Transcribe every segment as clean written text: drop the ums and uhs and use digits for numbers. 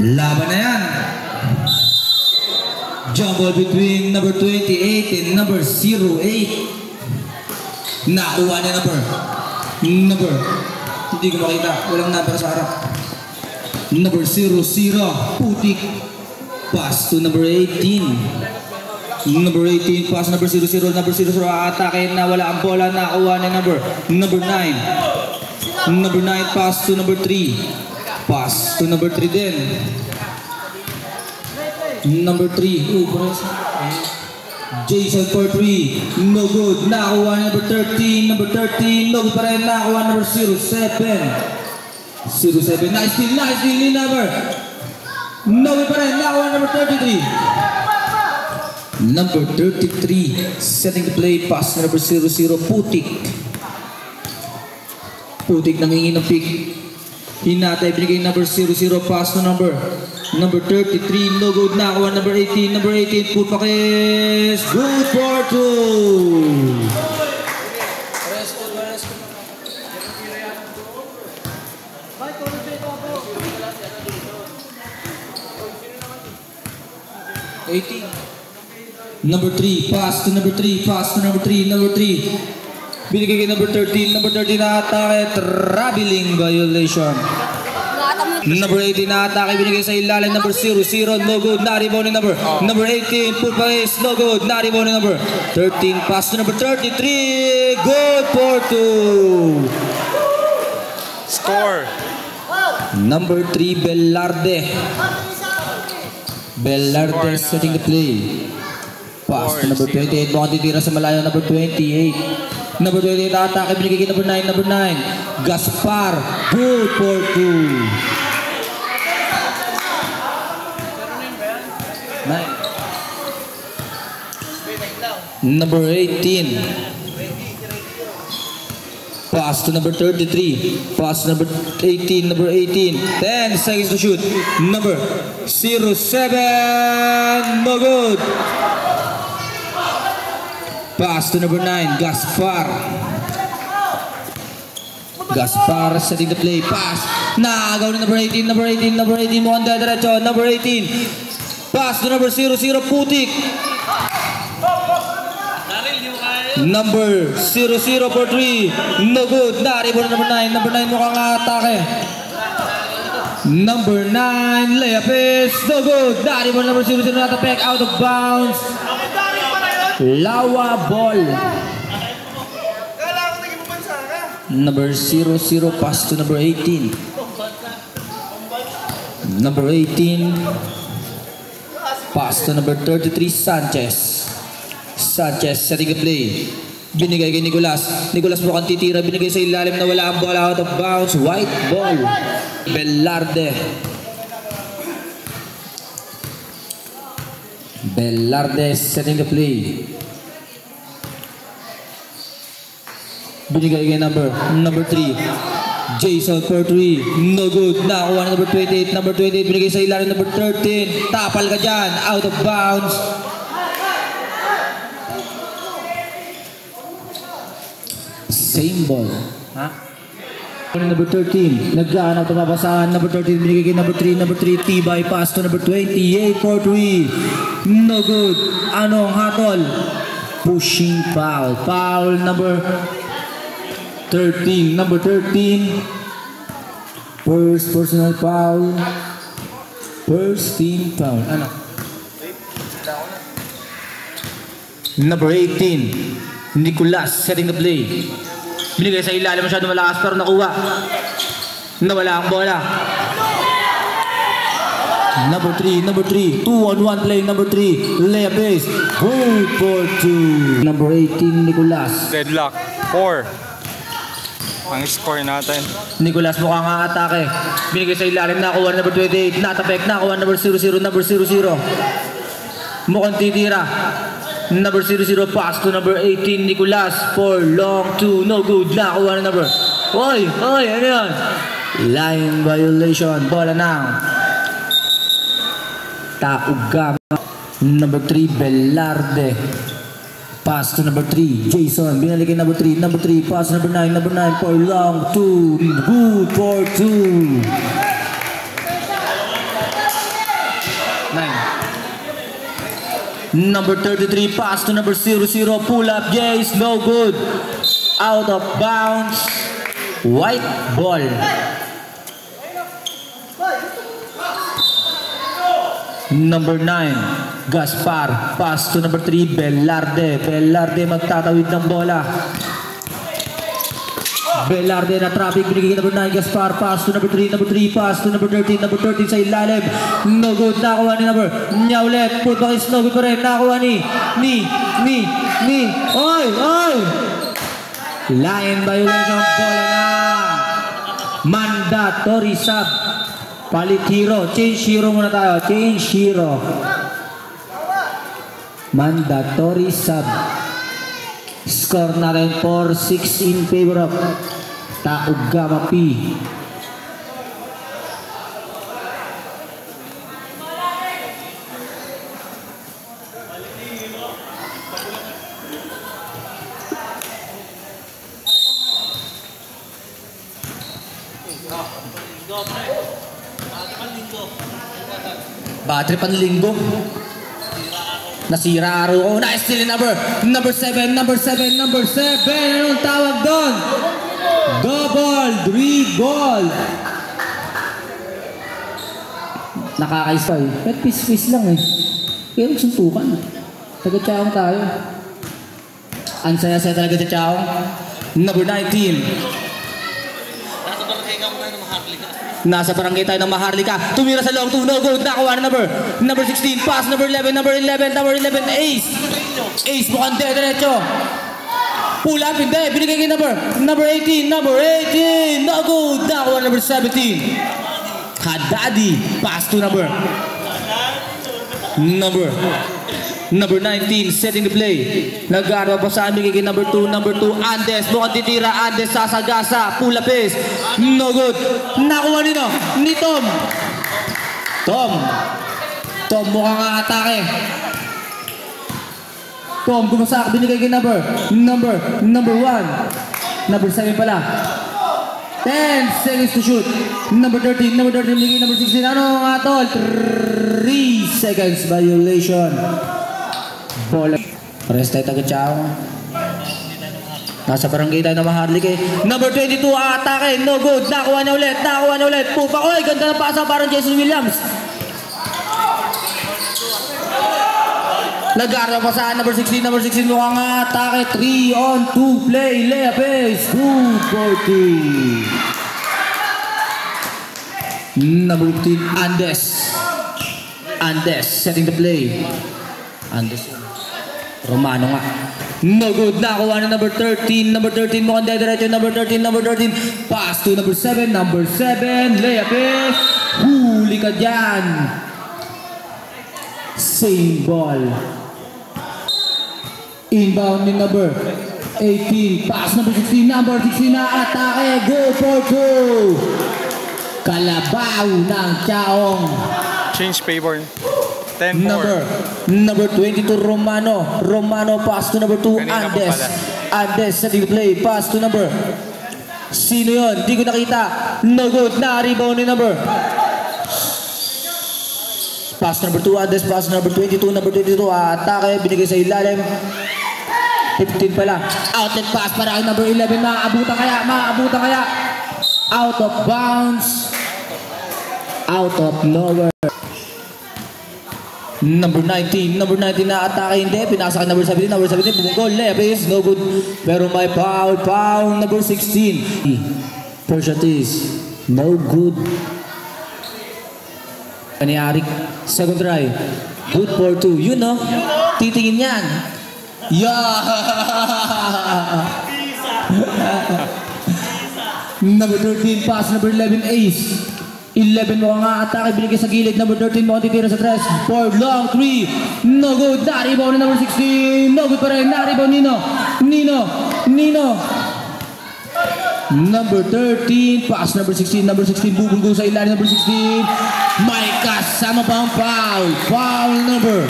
Laban na yan. Jumble between number 28 and number 08. Nakuha na number. Hindi ko makita. Walang number sa harap. Number 00. Putik. Pass to number 18. Number 18. Pass number 00. Number 00. Atake na wala ang bola. Nakuha na number 9. Number 9. Pass to number 3. Pass to number 3 din. Number 3. Jason for 3. No good. Nakuha na number 13. Number 13. No good pa rin. Nakuha number 07. 07. Nice steal ni number. No good pa rin. Nakuha number 33. Number 33. Setting the play. Pass na number 00. Putik. Putik nangingi ng pick. Hinatay. Binigay number 00. Pass to number 33. No good. Nakuha number 18. Number 18. Putpakis. Good for 2. Number 3, pass to number 3, pass to number 3, number 3. Binigay kay number 13, number 13 na atake, traveling violation. Number 18 na atake, binigay sa ilalim, number 00, no good, na-rebound ni number 18, full pace, no good, na-rebound ni number 13, pass to number 33, good for 2. Score. Number 3, Belarde setting the play. Pass to number 28. Mukhang titira sa malayo. Number 28. Number 28 atake. Binigay kay number 9. Number 9. Gaspar. Good for 2. Number 18. Pass to number 33. Pass to number 18. Number 18. 10 seconds to shoot. Number 07. No good. Pass to number 9, Gaspar. Gaspar setting the play. Pass. Naagaw ni number 18, number 18, number 18. Mukhang diretso. Number 18. Pass to number 00, Putik. Number 00 for 3. No good. Naribon number 9. Number 9 mukhang atake. Number 9, layup is no good. Naribon number 00 natapek. Out of bounds. Lawa ball. Number 00 pass to number 18. Number 18 pass to number 33 Sanchez. Sanchez setting a play. Binigay kay Nicolas. Nicolas mukhang titira. Binigay sa ilalim na wala ang bola. Out of bounds. White ball. Belarde setting the play. Binigay kay number 3. Jason for 3. No good. Nakuha na number 28. Number 28 binigay sa ilalim number 13. Tapal ka dyan. Out of bounds. Same ball. Number 13. Naggaan at mabasahan. Number 13 binigay kay number 3. Number 3 Tibay pass to number 28 for 3. No good. Anong hatol? Pushing foul. Foul number 13. Number 13. First personal foul. First team foul. Ano? Number 18. Nicolas setting the play. Binigay sa ilalim masyado malakas pero nakuha. Nawala ang bola. Number 3. 2-on-1 play. Number 3. Layup is good for 2. Number 18 Nicolas. Deadlock. 4. Ang score natin. Nicolas mukhang atake. Binigay sa ilalim, nakuha number 28. Natapek, nakuha number 00. Number 00. Mukhang titira. Number 00 pass to number 18 Nicolas for long 2. No good. Nakuha na number. Oy, ano yan? Line violation. Bola na. Taugam. Number 3 Belarde. Pass to number 3, Jason. Binalik kay number 3. Number 3, pass number 9. Number 9 for long 2. Good for 2. Number 33, pass to number 00, pull up, Jace, no good. Out of bounds, white ball. Number 9, Gaspar, pass to number 3, Belarde. Belarde magtatawid ng bola. Belarde na traffic, binigay number 9, Gaspar, pass to number 3, pass to number 13 sa ilalim. No good, nakuha ni number. Nya ulit, putback is no good pa rin. Nakuha ni. Oy! Line violation, bola na. Mandatory sub. Palit hero, change hero muna tayo. Change hero. Mandatory sub. Score natin 4-6 in favor of Taog Gamma P. Battery panlinggo. Nasira araw ko. Nice steal number 7. Anong tawag doon? Double dribble. Nakakaisa eh. Kahit piece lang eh. Kaya magsuntukan. Taga-tsaong tayo. Ang saya-saya talaga sa tsaong. Number 19. Nasa barangay tayo ng Maharlika. Tumira sa long 2, no good. Nakuha na number 16. Pass number 11, Ace. Ace mukhang diretso. Pull up, hindi. Binigay kay number 18. No good. Nakuha number 17. Haddadi. Pass to number 19, setting the play. Nag-aarwa pa sa amin kay number 2. Andes, mukhang titira. Andes, sasagasa. Pull up is no good. Nakuha ni Tom. Tom mukhang atake. Tom, gumasak. Binigay kay number 1. Number 7 pala. 10 seconds to shoot. Number 13, binigay number 16. Ano nga tol? 3 seconds violation. Bola. Rest tayo taga-tsaong. Nasa barangay tayo na Maharlik eh. Number 22, atake. No good. Nakuha niya ulit. Pupa. Oy, ganda ng pasa parang Jason Williams. Nag-aarap pa sa number 16 mukhang atake. 3 on 2 play. Layup is 240. Number 15, Andes setting the play. Andes Romano nga. No good. Nakuha na number 13 mukhang diretso. Number 13. Pass to number 7. Layup is huli ka dyan. Same ball. Inbound ni number 18. Pass number 16 na atake. Go for 2. Kalabaw ng Chaong. Change favor. 10-4. Number 22, Romano, pass to number 2, Andes sa play, pass to number. Sino yun? Di ko nakita. No good. Na-rebound ni number. Pass number 2, Andes, pass number 22, atake, binigay sa ilalim. 15 pala. Outlet pass para kay number 11. Maabutan kaya. Out of bounds. Out of nowhere. Number 19 na atake, hindi. Pinasa kay number 17. Bumungkol. Layup is no good. Pero may foul. Number 16. First shot is no good. Kaniarik. Second try. Good for 2. Yun no? Titingin yan. Yeah! Number 13 pass. Number 11 Ace. 11 mo nga atake, binigay sa gilid. Number 13 mo titira sa 3. 4 long 3. No good. Na-rebound ni number 16. No good pa rin. Na-rebound Nino. Number 13. Pass number 16. Bubunggo sa ilalim. Number 16. May kasama pa ang foul. Foul number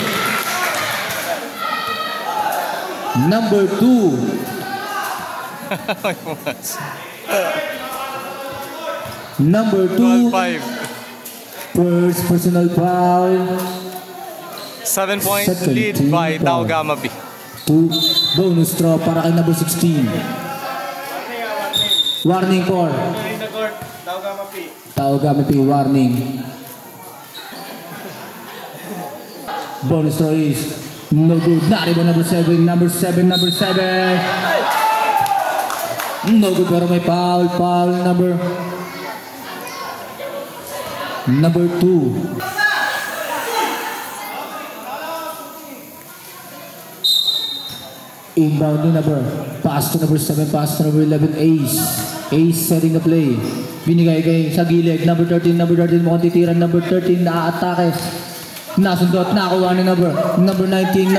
2. Number 2. First personal foul. 7 point Second lead team by foul. Tau Gamma B. 2 bonus throw para kay number 16. Warning for Tau Gamma P, warning. Bonus throw is no good. Not even number 7. Number 7. No good, pero may foul. Number 2. Inbound ni number. Pass to number 7, pass to number 11, Ace. Ace setting the play. Binigay kay sa gilid. Number 13 mukhang titiran. Number 13 na-atake. Nasundot, nakuha ni number 19,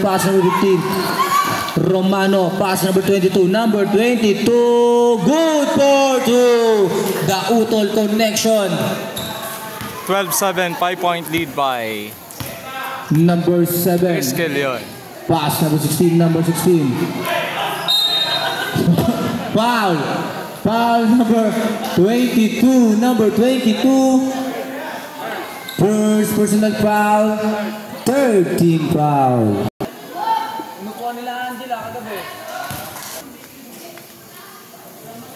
pass number 15. Romano, pass number 22. Number 22, good for 2. The Utol connection. 12-7, 5 point lead by Number 7. Skill yun. Pass number 16. Foul number 22. First personal foul. 13 foul.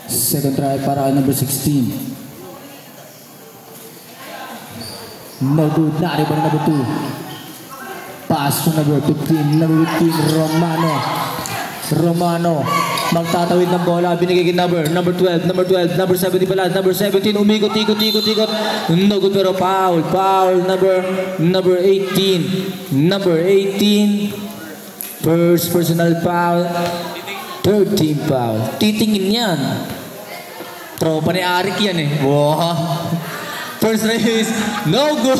Second try para kay number 16. No good. Nari ba na number 2? Pass to number 15. Romano. Magtatawid ng bola. Binigay kay number 12. Number 17 pala. Number 17. Umikot. No good, pero foul. Number 18. First personal foul. 13 foul. Titingin yan. Tropa ni Arik yan eh. Wow. First race. No good.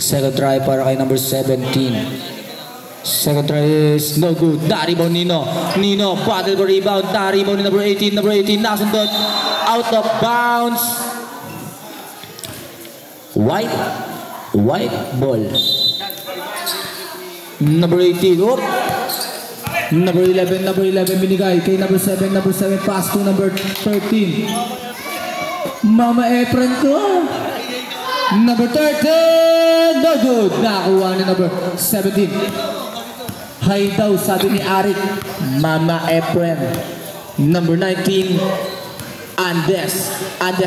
Second try para kay number 17. Second try is no good. Na-rebound Nino, battle for rebound. Na-rebound ni number 18. Nasundot. Out of bounds. White ball. Number 18. Oh. Number 11 binigay kay number 7. Pass to number 13. Mama Efren ko. Number 13, no good. Nakuha ni number 17. High daw, sabi ni Arik. Mama Efren. Number 19, Andes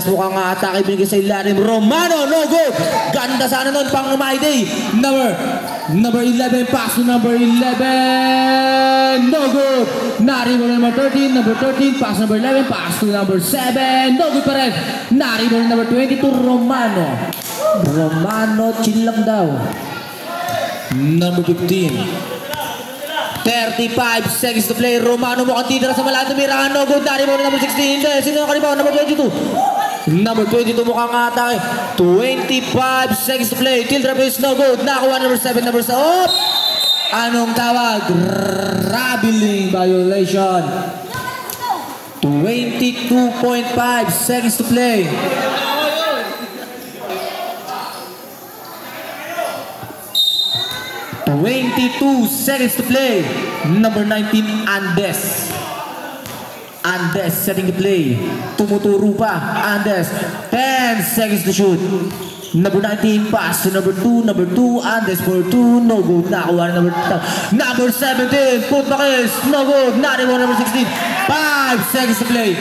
mukhang atake. Binigay sa ilalim. Romano, no good. Ganda sana nun, pang my day. Number 11, pass to number 11. No good. Naribo na number 13. Number 13, pass number 11. Pass to number 7. No good pa rin. Naribo na number 22, Romano, chill lang daw. Number 15. 35 seconds to play. Romano mukhang titira sa malaking mirahan. No good. Naribo na number 16. Sino yung kalibaw? Number 22. Number 22 mukhang atake. 25 seconds to play. Till drop is no good. Nakuha number 7. Oh! Anong tawag? Traveling violation. 22.5 seconds to play. Number 19, Andes setting the play. Tumuturo pa. Andes. 10 seconds to shoot. Number 19, pass to number 2. Andes for 2. No good. Nakuha na number 17. Put back is. No good. Not even number 16. 5 seconds to play.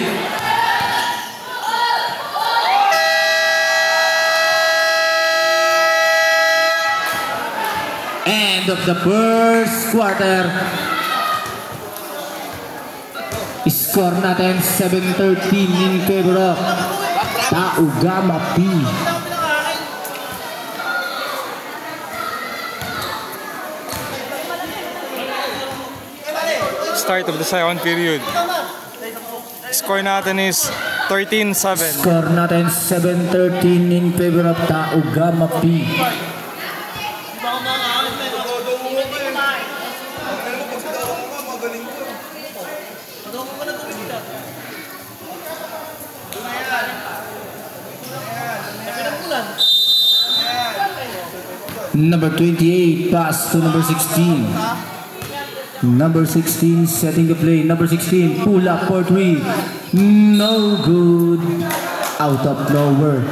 End of the first quarter. Score natin 7-13 in favor of Tau Gamma P. Start of the second period. Score natin is 13-7. Score natin 7-13 in favor of Tau Gamma P. Number 28, pass to number 16. Number 16 setting the play. Number 16 pull up for 3. No good. Out of nowhere.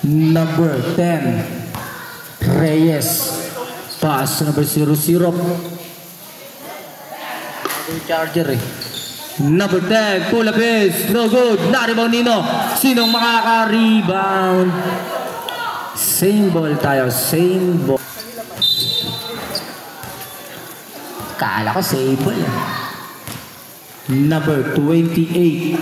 Number 10 Reyes. Pass number 00. Charger eh. Number 10, pull up is no good. Na-rebound Nino. Sinong makaka-rebound? Same ball tayo, same ball. Kala ko same ball. Number 28.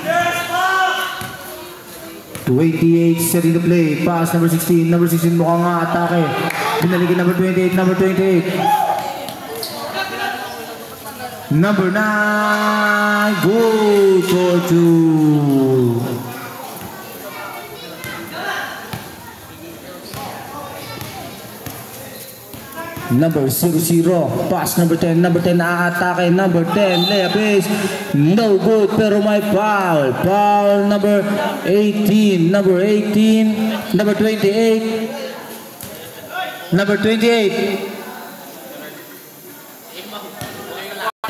28 setting the play. Pass number 16. Number 16 mukhang nga atake. Binaligin number 28. Number 28. Number 9, good for 2. Number 00, pass number 10, na-atake, number 10, layup is no good pero may foul. Foul number 18, number 28, number 28.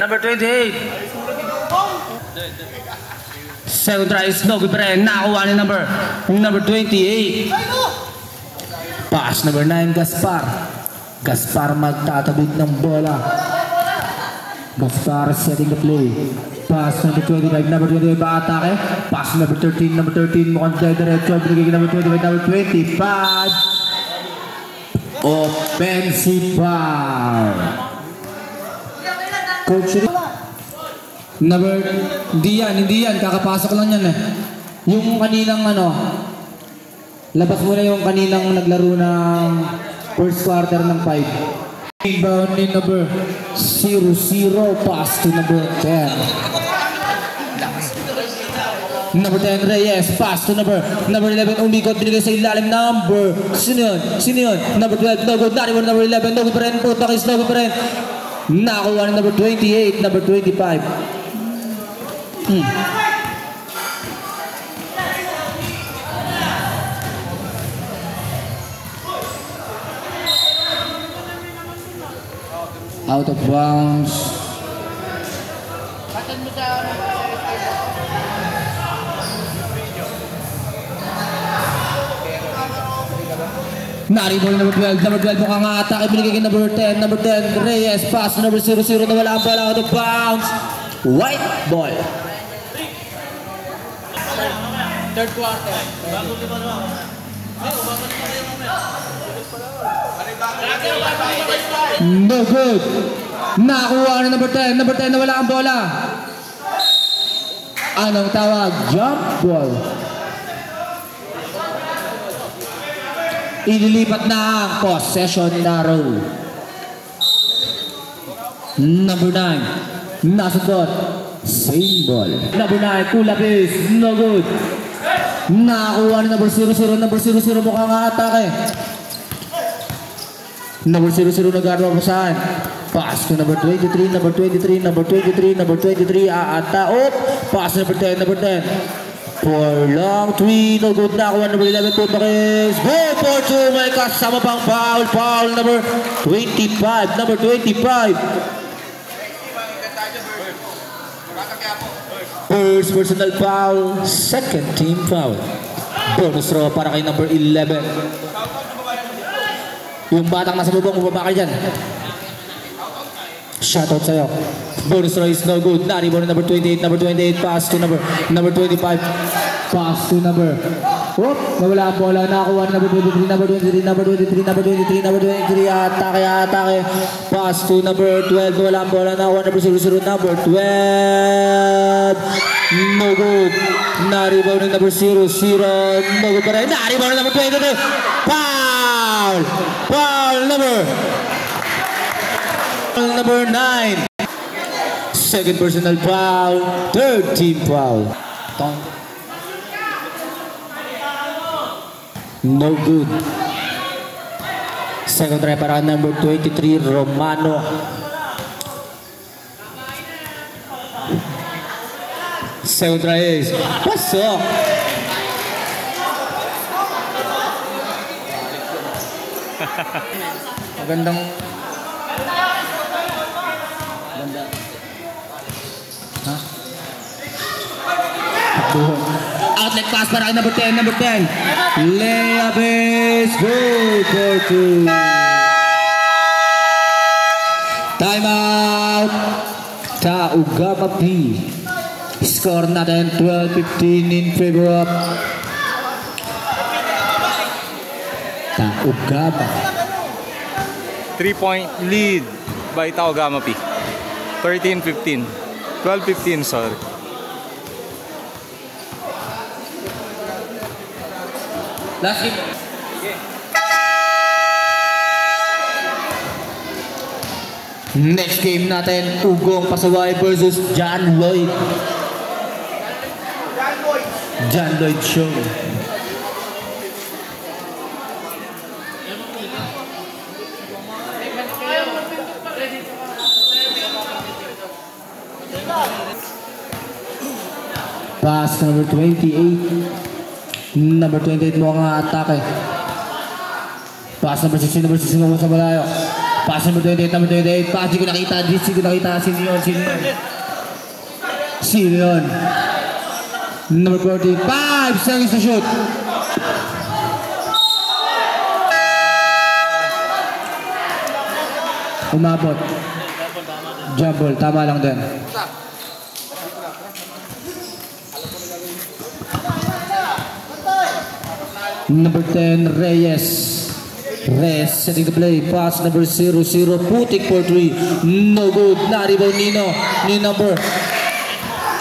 Number 28. Second try is no good pa rin. Nakakuha ni number 28. Pass number 9, Gaspar. Gaspar magtatabig ng bola. Gaspar setting the play. Pass number 25. Number 25 ba atake? Pass number 13. Number 13 mukhang diretso. Binigay number 25. Number 25. Offensive foul. Coach number, hindi yan, kakapasok lang yan eh. Yung kaninang labas mo na yung kaninang naglaro ng first quarter ng 5. Rebound ni number 00, pass to number 10. Number 10, Reyes, pass to number 11, umikot, binigay sa ilalim, number, sino yun? Number 12, no good, number 11, no good pa rin, putakis, no good pa rin. Nakakuha ng number 28, number 25. Out of bounds. Naribol number 12, mukhang atake, binigay kay number 10, Reyes, pass number 00, nawala ang bola, out of bounds. White ball. Third quarter. No good. Nakakuha na number 10, nawala ang bola. Anong tawag? Jump ball. Ililipat na ang possession narrow. Number 9, nasundot. Same ball. Number 9, pull up is no good. Nakakuha na number 00, mukhang atake. Number 00 nag-aarwa pa saan? Pass to number 23, aataop. Pass number 10, for long 3, no good. Nakakuha number 11, putakis. Go for 2, may kasama pang foul. Foul number 25, First personal foul, second team foul. Bonus throw para kay number 11. Yung batang nasa bubong, bumaba kayo dyan. Shoutout sa'yo. Bonus throw is no good. Naribon number 28, pass to number 25. Pass to number. Whoop, nawala ang bola. Nakakuha number 23, atake. Pass to number 12, nawala ang bola. Nakakuha number 00, number 12. No good. Naribon ng number 00, no good pa rin. Naribon ng number 23. Foul number 9. Second personal foul, third team foul. No good. Second try para number 23, Romano. Second try is pasok. Maganda. Ha? Outlet pass para kay number 10. Layup is good for 2. Time out. Taugama P. Score natin 12-15 in favor of Taugama. 3-point lead by Taugama P. 13-15. 12-15, sorry. Last game. Next game natin, Ugong Pasaway versus John Lloyd. John Lloyd Show. Pass number 28. Number 28 mo ang atake. Pass number 16 mo sa malayo. Pass number 28. Pass, di ko nakita. Sino yun? Number 45. Seconds to shoot. Umabot. Jump ball. Tama lang din. Number 10, Reyes setting the play. Pass number 0-0. Putik for 3. No good. Na-rebound Nino. New number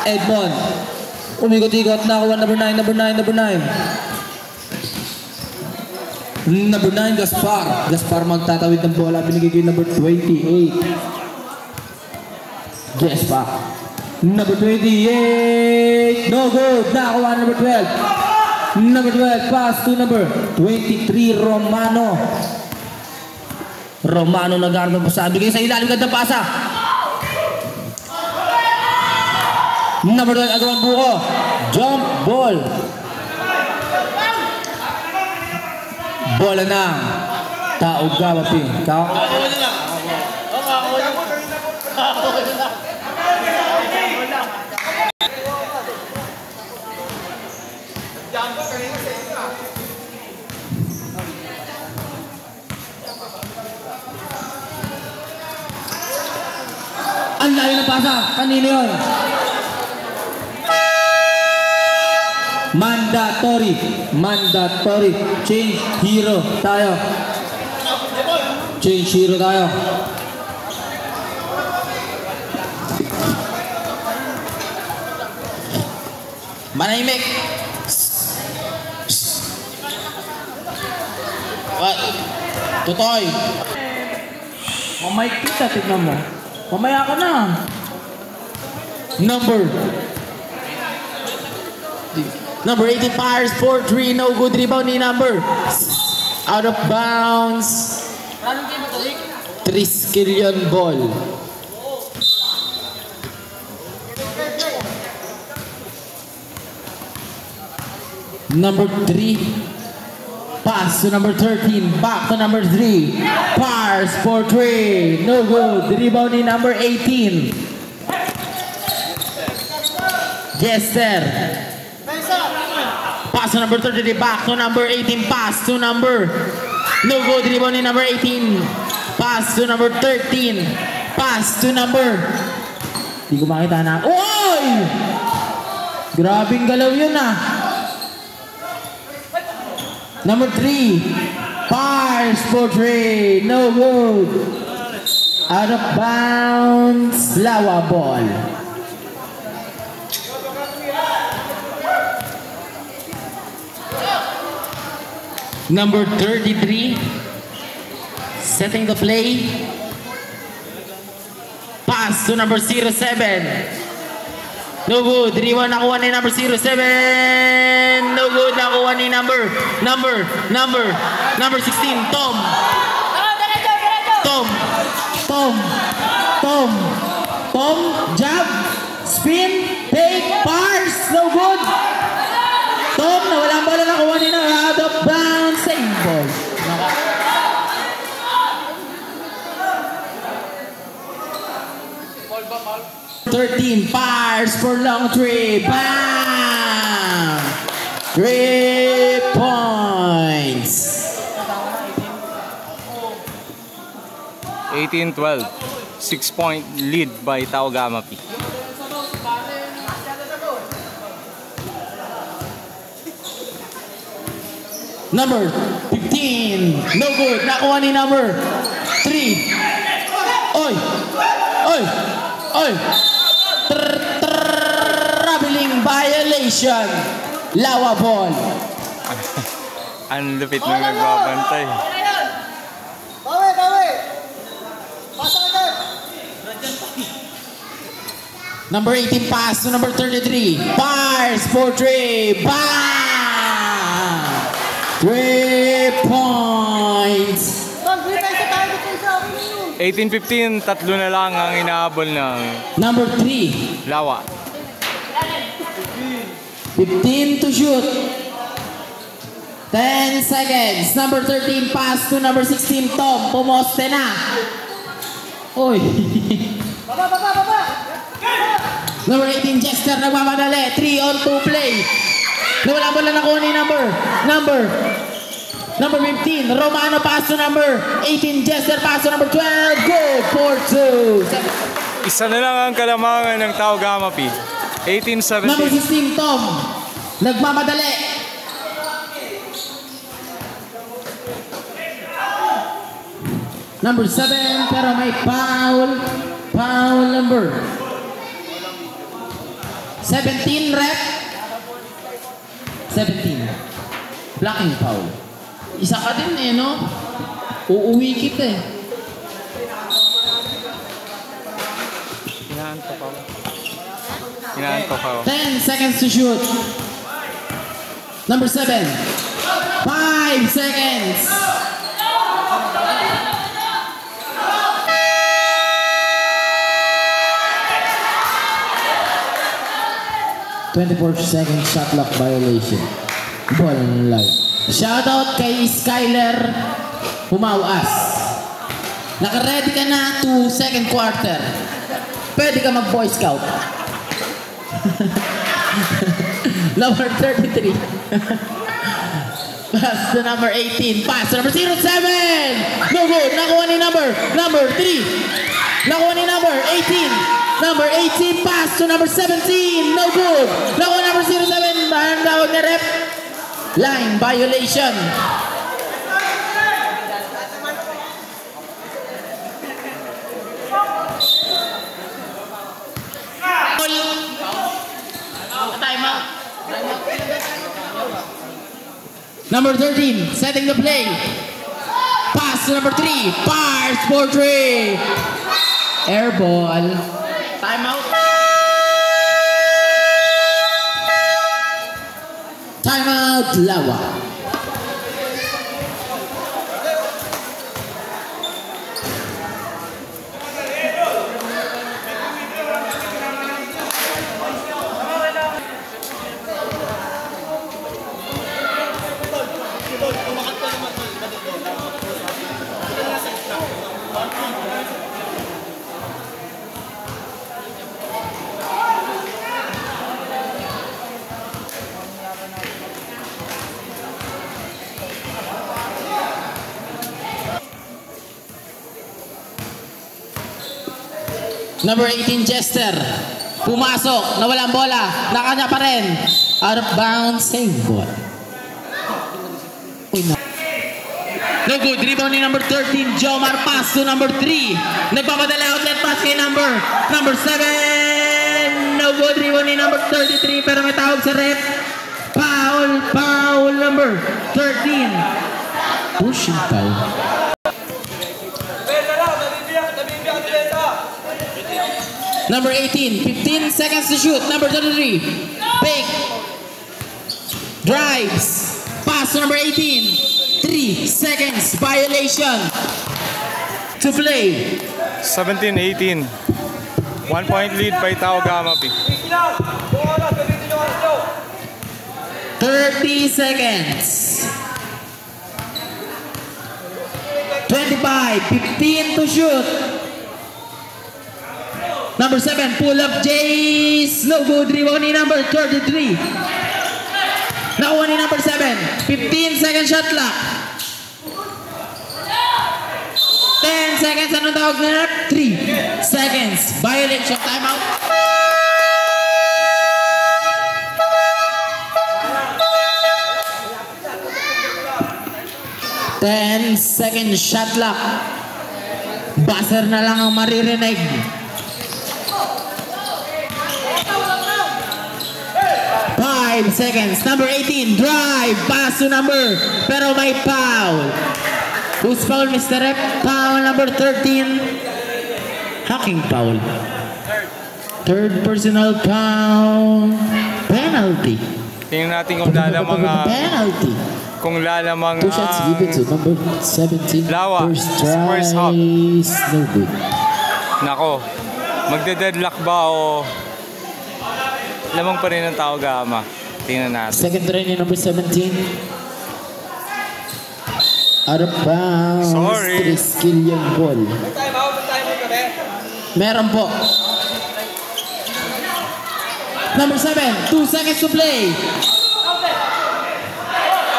Edmond. Umikot-ikot. Nakakuha number 9. Number 9, Gaspar magtatawid ng bola. Binigay ko yung number 28. Gaspar. Number 28. No good. Nakakuha number 12. Number 12, pass to number 23, Romano. Nag-aarap po sa bigay sa ilalim. Ganda pasa. Number 12, agawang buko. Jump ball. Bola na. Taugama P. Ang layo ng pasa. Kanino yun? Mandatory. Change hero tayo. Manahimik. Tutoy. Mamay kita, tignan mo. Mamaya ka na. Number 18 fires 4-3. No good. Rebound ni number. Out of bounds. 3 skillion ball. Number 3. Pass to number 13. Back to number 3. Fires for 3. No good. Rebound ni number 18. Jester. Pass to number 33. Back to number 18. Pass to number. No good. Rebound ni number 18. Pass to number 13. Pass to number. Di ko makita na. Oy! Grabing galaw yun ah. Number 3, fires for 3, no good. Out of bounds, Lawa ball. Number 33, setting the play. Pass to number 07. No good. Riwan nakuha ni number 07. No good. Nakuha ni number 16. Tom. Jab. Spin. Take. Pars. No good. Tom. Nawala ang bola. Nakuha ni na. Out of bounds. Same ball. 13 fires for long three. Bam! 3 points. 18-12. 6-point lead by Tau Gamma P. Number 15. No good. Nakuha ni number 3. Oy! Oy! Oy! Traveling violation. Lawa ball. Ang lupit ng nagbabantay. Bawi, bawi! Pasa agad! Number 18 pass to number 33. Fires for 3. Bam! 3 points. Bang, bili tayo sa tayo dito sa akin yun. 18-15, tatlo na lang ang inaabol ng Number 3. Lawa. 15 to shoot. 10 seconds. Number 13 pass to number 16 Tom. Pumoste na. Oy. Baba, baba, baba! Number 18 Jester nagmamadali. 3 on 2 play. Nawala mo lang nakuha ni number 15 Romano pass to number 18 Jester pass to number 12. Good for 2. Isa na lang ang kalamangan ng Tau Gamma P. Number 16 18-17. Tom nagmamadali. Number 7 pero may foul number 17 rep 17 blocking foul. Isa ka din eh, no? Uuwi kita eh. Inaantok ako. 10 seconds to shoot. Number 7. 5 seconds. "24 second shot clock violation." Ball lang. Shoutout kay Skyler Pumawas. Naka-ready ka na to second quarter. Pwede ka mag-boy scout. Number 33. Pass to number 18. Pass to number 07. No good. Nakuha ni number 3. Nakuha ni number 18. Number 18 pass to number 17. No good. Nakuha number 07. Bahan daw ni rep. Line violation. Timeout. Number 13, setting the play. Pass to number 3. Fires for 3. Air ball. Timeout. Timeout, Lawa. Number 18, Jester. Pumasok. Nawala ang bola. Nakanya pa rin. Out of bounds. Save ball. Uy, no. No good. Rebound ni number 13. Jomar pass to number 3. Nagpapadala outlet pass kay number 7. No good. Rebound ni number 33. Pero may tawag sa rep. Foul number 13. Pushing foul. Number 18, 15 seconds to shoot. Number 33, big drives. Pass to number 18, 3 seconds. Violation to play. 17-18. 1 point lead by Tau Gamma P. 30 seconds. 25, 15 to shoot. Number 7, pull up Jace. No good. Rebound ni number 33. Nakuha ni number 7. 15-second shot clock. 10 seconds. Anong tawag na? 3 seconds. Violation. Timeout. Second shot clock. Buzzer na lang ang maririnig. 5 seconds. Number 18, drive. Pass to number. Pero may foul. Who's foul, Mr. Rep? Foul number 13. Hacking foul. Third personal foul. Penalty. Tingnan natin kung lalamang Penalty. kung lalamang 2 shots given to number 17. Lawa. First Hop. try. No good. Nako, magde-deadlock ba o lamang pa rin ang tao gama? Tingnan natin. Second try ni number 17. Out of bounds. Sorry. Triskill yung ball. Meron po. Number 7, 2 seconds to play.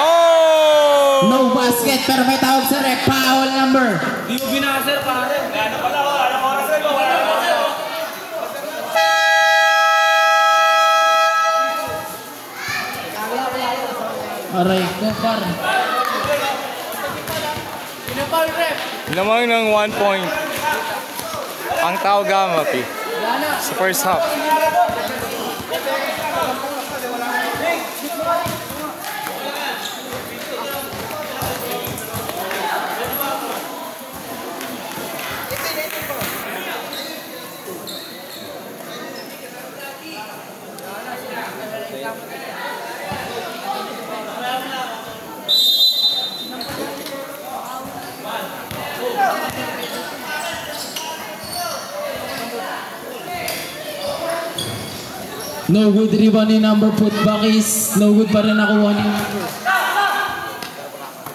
Oh! No basket pero may tawag sa ref. Foul number. Di mo binasir, pare. Ano pala, anong oras na ito? Aray ko, par. Lamang ng 1 point. Ang tao gama, Pi. Sa first half. No good rebound ni number putback is no good pa rin nakuha ni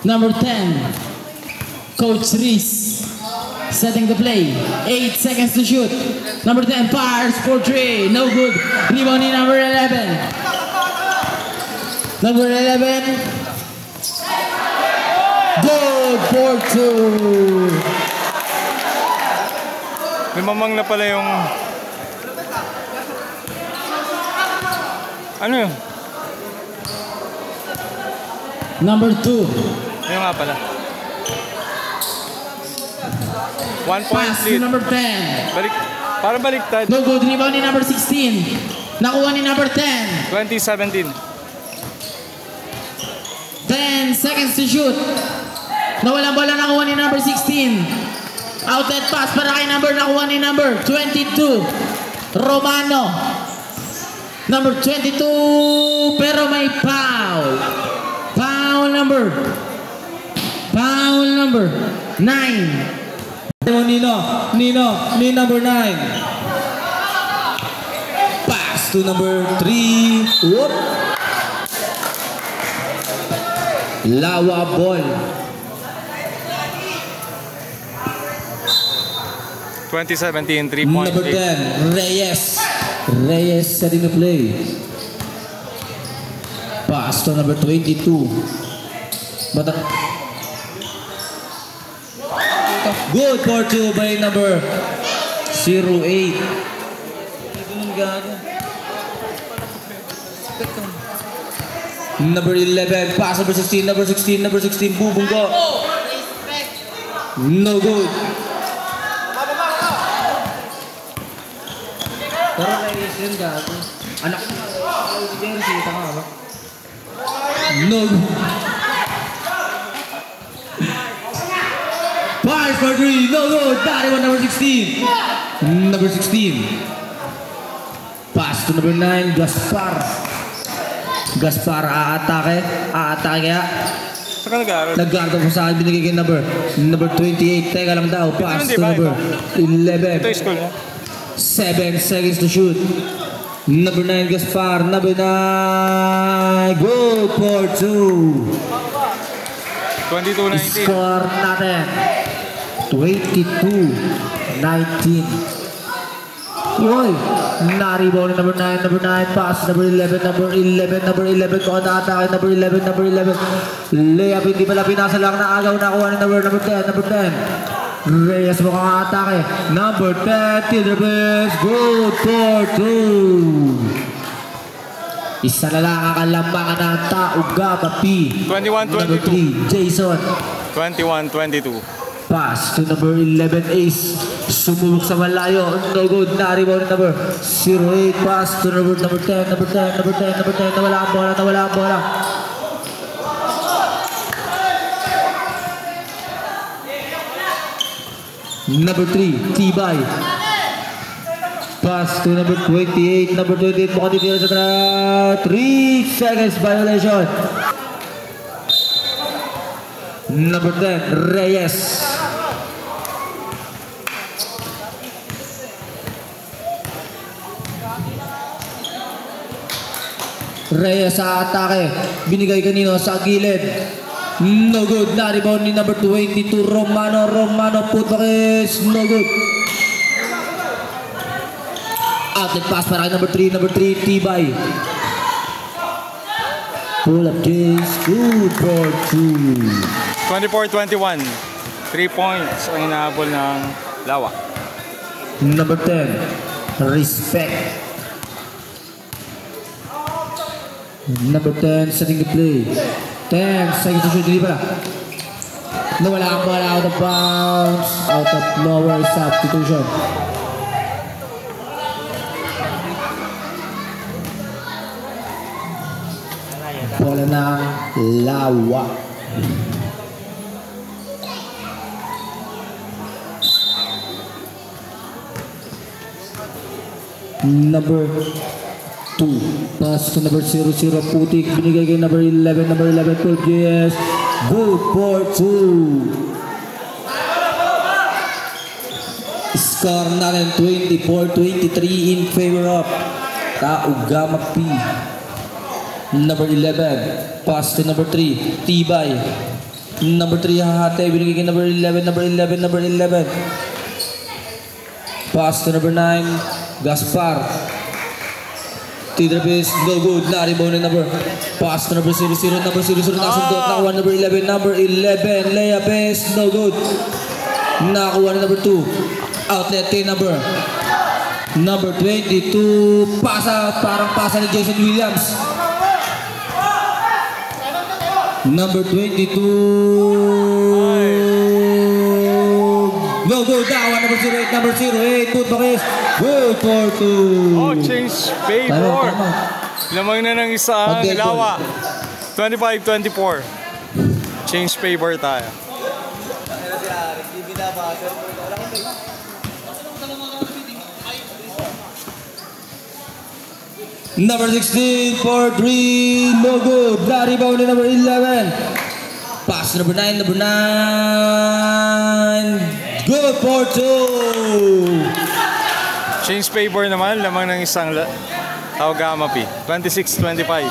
number 10. Coach Reese setting the play. 8 seconds to shoot. Number 10 fires for 3. No good. Rebound ni number 11. Number 11. Good for 2. Lumamang na pala yung... Ano yun? Number 2. Ayun nga pala. 1 point Pass to lead. number 10. Balik, para baliktad. No good. Rebound ni number 16. Nakuha ni number 10. 2017. 10 seconds to shoot. Nawalang bola, nakuha ni number 16. Outlet pass para kay number, nakuha ni number 22. Romano. Number 22, pero may foul. Foul number 9. Nino, number 9. Pass to number 3. Whoop. Lawa ball. 2017, 3-point Number lead. 10, Reyes setting the play. Pass to number 22. Good for 2 by number 08. Number 11, pass number 16, number 16, bubunggo. No good. Pero Reyes yun, gago. Anak ko na. Jersey, tama ba? No. Fires for 3. No good. That one, number 16. Number 16. Pass to number 9, Gaspar. Gaspar, aatake. Aatake kaya. Saan ka nag-aaral? Nag-guard ako sa akin, binigay kay number 28. Teka lang daw. Pass to number 11. Ito yung school mo? 7 seconds to shoot. Number 9, Gaspar. Number 9. Good for 2. 22-19. Score natin. 22-19. Yoy, na-rebound ni number 9, pass, number 11, number 11, kung na-atake, number 11, layup, hindi pala pinasa lang na agaw, nakuha ni number 10. Reyes mukhang atake, number 10, Tidribes, good for 2. Isa na lang ang kalambangan ng Taugama P. 21-22. Number 3, Jason. 21-22. Pass to number 11, Ace. Sumubok sa malayo. No good. Na-rebound ni number 08. Pass to number 10. Nawala ang bola. Number 3, Tibay. Pass to number 28. Number 28 mukhang titira sa 3 seconds violation. Number 10, Reyes. Reyes sa atake. Binigay kanino sa gilid. No good. Na-rebound ni number 22, Romano. Putbakis. No good. Outlet pass para kay number 3, Tibay. Pull up James. Good for 2. 24-21. 3 points ang inahabol ng Lawa. Number 10, Respect. Number 10, setting the play. 10 seconds to shoot. Hindi pala. Nawala ang bola out of bounds. Out of nowhere substitution. Bola ng Lawa. Number 2. Pass to number 00, Putik. Binigay kay number 11, Cool JS. Good for 2. Score natin 24-23 in favor of Taugama P. Number 11, pass to number 3, Tibay. Number 3, hahate. Binigay kay number 11. Pass to number 9, Gaspar. Tidribes, no good. Na-rebound ni number. Pass to number 00. Number 00 nakasundot. Nakuha number 11. Layup is no good. Nakuha ni number 2. Outlet kay number 22. Pasa, parang pasa ni Jason Williams. Number 22. No good. Nakuha number 08. Putbakis. Good for 2. Oh, change favor. Lamang na ng isa ang Lawa. 25-24. Change favor tayo. Number 16 for 3. No good. Na-rebound ni number 11. Pass number 9. Good for 2. Change favor naman, lamang ng isang Taugama P. 26-25.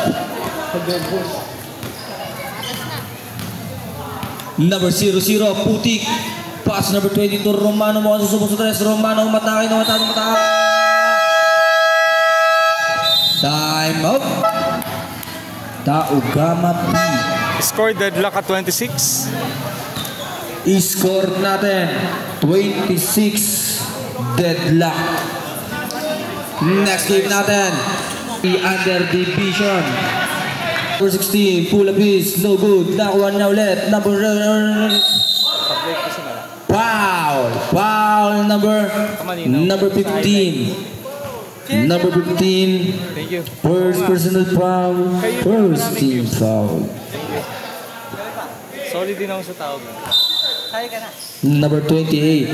Number 00, Putik. Pass number 22, Romano. Mukhang susubok sa 3. Romano, umatake. Time out. Taugama P. Score deadlock at 26. I-score natin 26 deadlock. Next game natin, the under division. Number 16, pull up is no good. Nakuha na ulit. Foul number 15. Number 15. Thank you. First personal foul. First team foul. Solid din ako sa tawag. Kaya ka na. Number 28.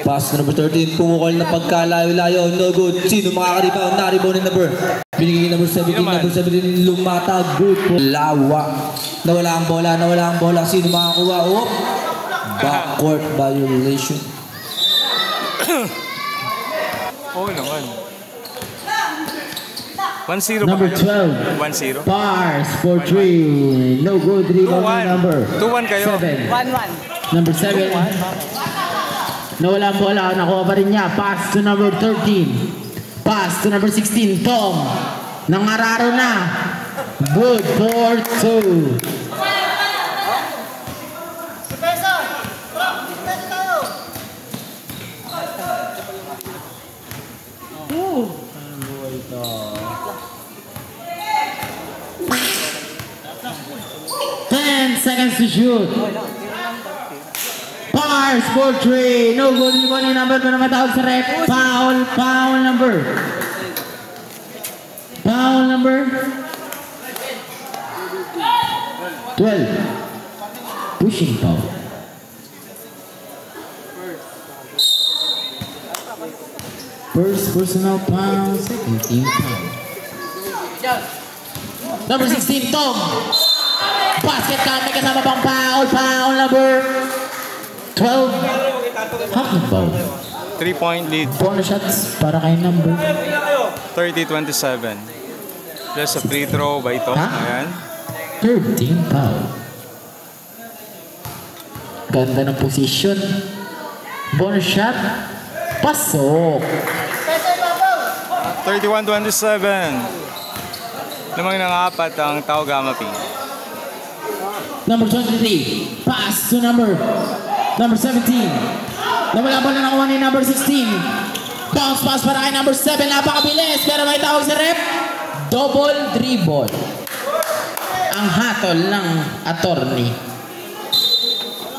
Pass to number 13. Pumukol na pagkalayo-layo. No good. Sino makaka-rebound? Na-rebound ni number. Binigay number 17. Number 17 lumatag. Good po. Lawa. Nawala ang bola. Sino makakuha? Oh. Backcourt violation. Oo naman. 1-0 Number ba kayo? 12. 1-0. Pass for 3. No good. Rebound number 2-1 kayo. 7. 1-1. Number 7. Nawala ang bola. Nakuha pa rin niya. Pass to number 13. Pass to number 16, Tom. Nangararo na. Good for 2. Depensa! Depensa tayo! 10 seconds to shoot. Pars for 3. No good. Limon yung number. Pero may tawag sa ref. Foul. Foul number. Foul number 12. Pushing foul. First personal foul. Second team foul. Number 16, Tom. Basket count, may kasama pang foul. Foul number 12. Hacking foul. 3-point lead. Bonus shots para kay number. 30-27. Plus a free throw by Tom. Ha? Ayan. 13 foul. Ganda ng position. Bonus shot. Pasok. Depensa ibabaw! 31-27. Lamang ng apat ang Tau Gama Ping. Number 23. Pass to number 17. Nawala pa na nakuha ni number 16. Bounce pass para kay number 7. Napakabilis. Pero may tawag sa rep. Double dribble. Ang hatol ng attorney.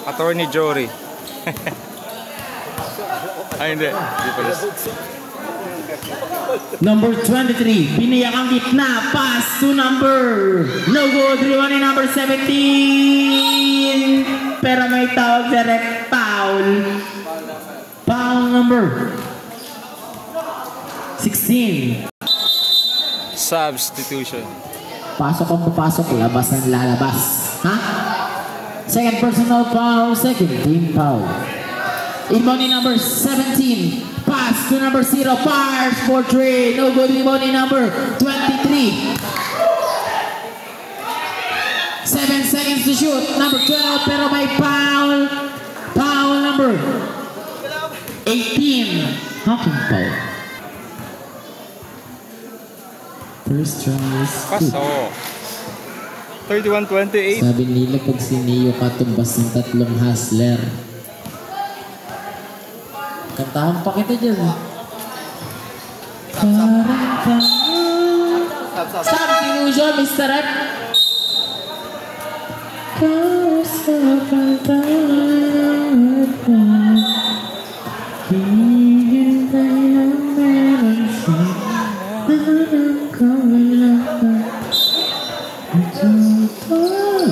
Attorney Jory. Ay, hindi. Hindi pala. Number 23. Biniyak ang gitna. Pass to number. No good. Rebound ni number 17. Pero may tawag sa rep. Foul. Foul number 16. Substitution. Pasok ang papasok, labas ang lalabas. Ha? Second personal foul, second team foul. Inbound ni number 17. Pass to number 0. Fires for 3. No good. Inbound ni number 23. 7 seconds to shoot. Number 12, pero may foul. Foul number 18. Hacking foul. First round is good. Pasok. 31-28. Sabi nila pag siniyo ka tumbas ng tatlong hustler. Kantahan pa kita dyan. Substitution, Mr. Rep.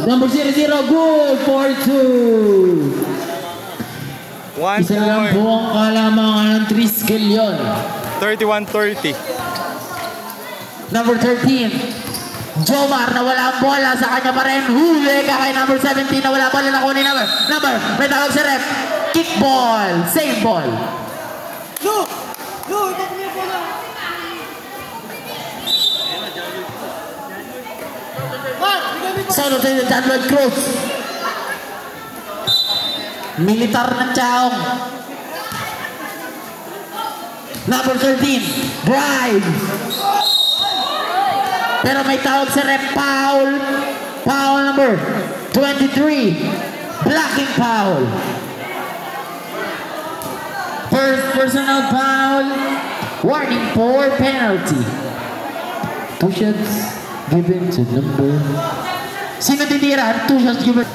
Number 00, good for 2. 1 Isa lang point. buong kalamangan ng Triskel yun. 31-30. Number 13, Jomar, nawala ang bola sa kanya pa rin. Huli ka kay number 17, nawala bola na kunin number. May tawag sa ref. Kick ball, same ball. Lu! Lu! Ito kami po na! Mark! Bigay mo pa! Solo tayo John Lloyd Cruz. Militar ng Chaong. Number 13, drive. Pero may tawag sa ref, foul. Foul number 23, blocking foul. First personal foul, warning for penalty. 2 shots given to number. Sino titira? 2 shots given.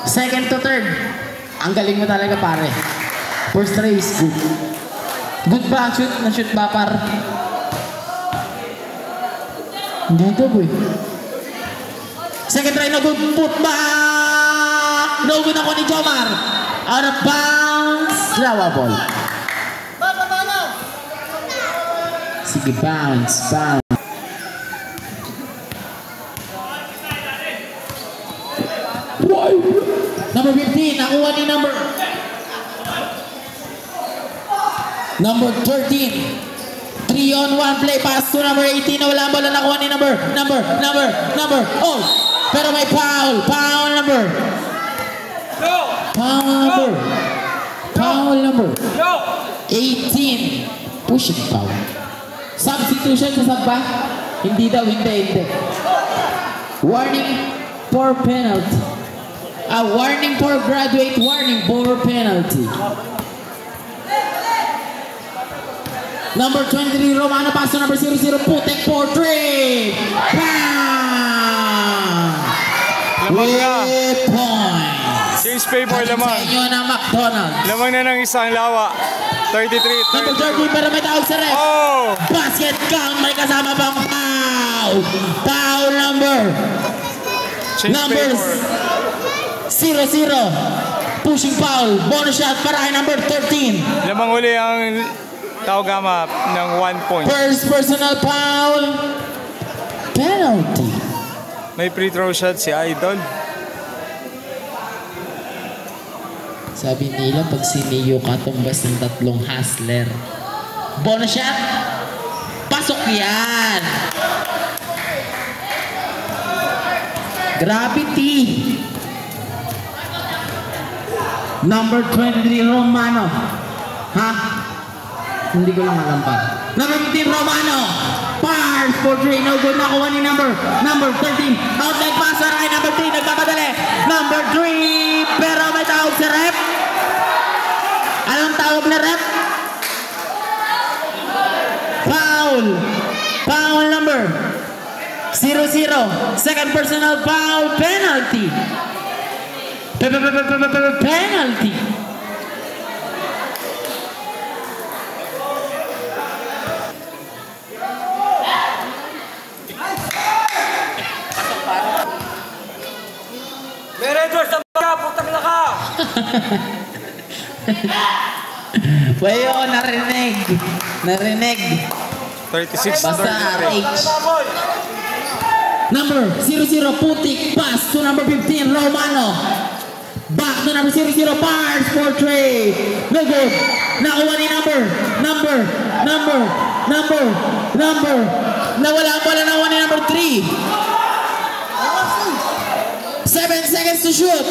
Second to third. Ang galing mo talaga, pare. First try is good. Good ba? Shoot? Na-shoot ba, par? Hindi ito, boy. Second try na good. Put back! No good ako ni Jomar. Out of bounds. Lawa ball. Baba na! Sige, bounce. Number 15, nakuha ni number 13. 3-on-1 play pass to number 18. Nawala ang bola, nakuha ni number. Oh! Pero may foul. Foul number. 18. Pushing foul. Substitution sa sub ba? Hindi daw, hindi. Warning for penalty. Warning for graduate, warning for penalty. Number 23, Romano, pass to number 00, Putek for 3. Bam! With points. Change paper lamang. Sa inyo ng McDonald's. Lamang na ng isang lawa. 33. Number 30, pero may tawag sa ref. Oh! Basket count, may kasama pang foul. Foul number. Change Numbers paper. 0-0. Pushing foul. Bonus shot para kay number 13. Lamang uli ang Taogama ng 1 point. First personal foul. Penalty. May free throw shot si Idol. Sabi nila pag siniyo ka tumbas ng 3 hustler. Bonus shot. Pasok yan. Gravity. Number 23 Romano. Ha? Hindi ko lang alam pa. Number 15 Romano. Pars for 3. No good. Nakuha ni number 13. Outlet pass para kay number 3. Nagpapadali. Number 3. Pero may tawag sa rep. Anong tawag na rep? Foul. Foul number 0-0. Second personal foul. Penalty. Penalty. Meredor sa mga, putang na ka! Pwede ako narinig. 36. Basta RH. Number 00 Putik. Pass to number 15 Romano. Back to number 00 Pars for 3. No good. Nakuha ni number. Nawala ang bola, nakuha ni number 3. 7 seconds to shoot.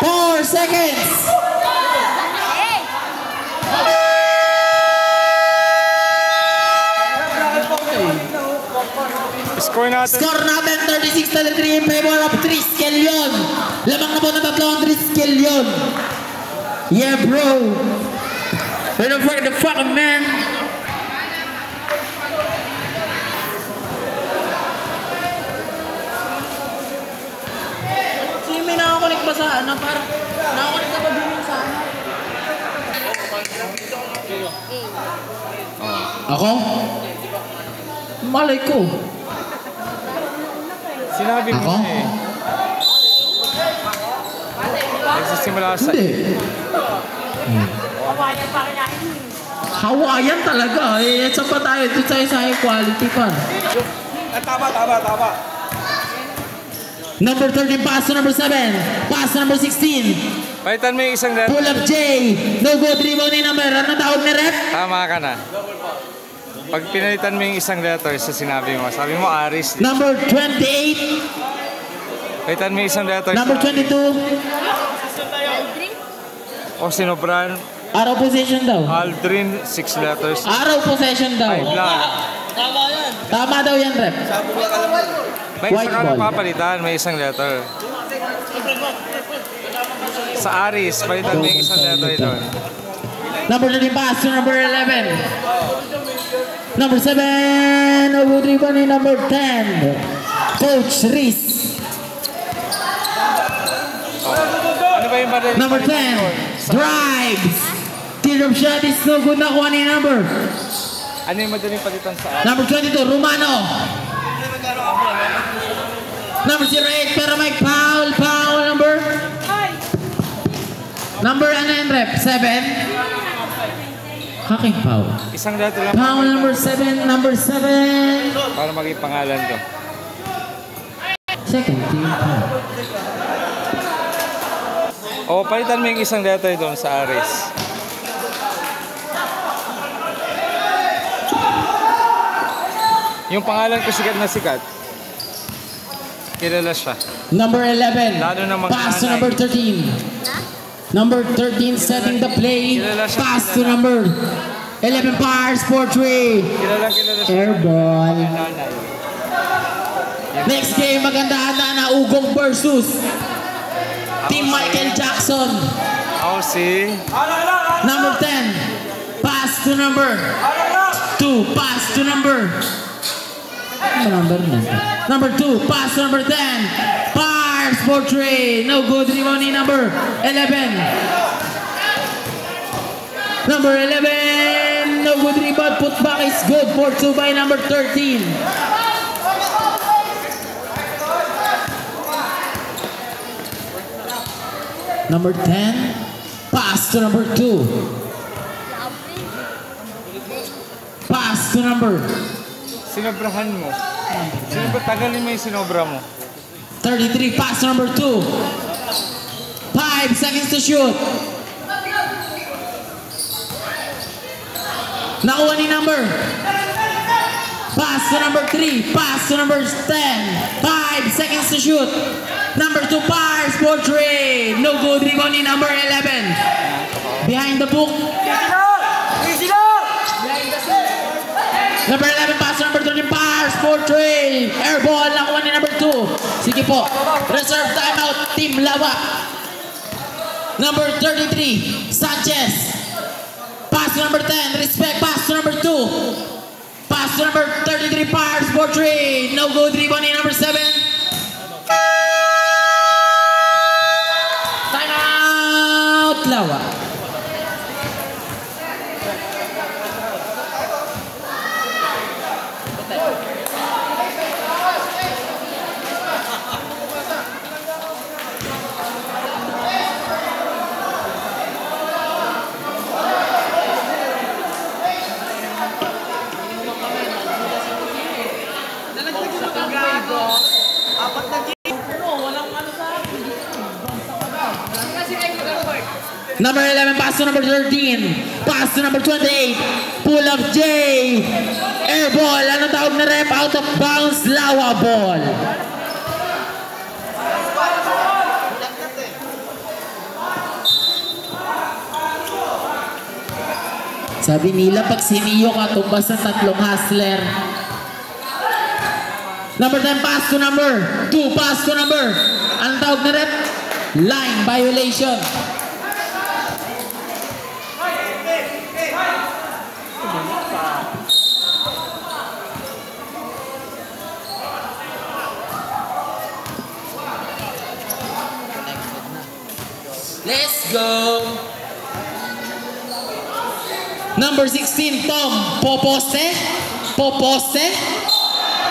4 seconds. Score natin. Score natin 36-33 in favor of Triskel yun. Lamang na po na 3 ang Triskel yun. Yeah bro. What the fuck man. Sige, may nakakunik ba sa ano? Parang nakakunik ka ba din sa ano? Ako? Malay ko. Sinabi mo Ako? na eh. Nagsisimula sa... Hindi. Hawaiian talaga. Eh, sa pa tayo. Ito sa quality pa. Tama. Number 13, pass to number 7. Pass to number 16. Palitan mo yung isang letter. Pull up J. No good. Rebound ni number. Ano tawag na rep? Tama ka na. Pag pinalitan mo yung isang letter sa sinabi mo, sabi mo Aris. Number 28. Palitan mo yung isang letter. Number 22. O sinobran. Araw possession daw. Aldrin, 6 letters. Araw possession daw. 5 lang. Tama daw yan, rep. May White isang ball. papalitan, may isang letter. Sa Aris, palitan mo yung isang letter doon. Number 13 pass to number 11. Number 7. No good rebound ni number 10. Coach Riz. Ano ba yung madali? Number 10. Drives. Teardrop shot is no good. Nakuha ni number. Ano yung madaling palitan sa Aris? Number 22, Romano. Number 08, pero may foul. Foul number? Number ano yan, rep? 7? Haking foul. Isang letter lang. Foul number 7. Number 7. Para maging pangalan ko. Second team foul. O, palitan mo yung isang letter doon sa Aris. Yung pangalan ko sikat na sikat. Kilala siya. Number 11. Lalo na mga Pass to nanay. number 13. Number 13 setting the play. Pass to number 11 Pars for 3. Kilala siya. Air ball. Next game, maganda-handa na Ugong versus Team Michael Jackson. Ako si... Number 10, pass to number 2, pass to number. Number 2, pass to number 10. Pars for 3. No good. Rebound ni number 11. Number 11. No good rebound. Put back is good for 2 by number 13. Number 10. Pass to number 2. Pass to number. Sinobrahan mo. Tagalin mo yung sinobra mo. 33, pass to number 2. 5 seconds to shoot. Nakuha ni number. Pass to number 3. Pass to number 10. 5 seconds to shoot. Number 2, Pars for 3. No good. Rebound ni number 11. Behind the book. Number 11, pass to number 13, Pars for 3. Air ball, nakuha ni number 2. Sige po. Reserve timeout, Team Lawa. Number 33, Sanchez. Pass to number 10, respect, pass to number 2. Pass to number 33, Pars for 3. No good, rebound ni number 7. Timeout, Lawa. Number 11, pass to number 13. Pass to number 28. Pull up J. Air ball. Anong tawag na rep? Out of bounds. Lawa ball. Sabi nila, pag siniyo ka, tumbas ng 3 hustler. Number 10, pass to number 2. Pass to number. Anong tawag na rep? Line violation. Let's go. Number 16, Tom Poposte.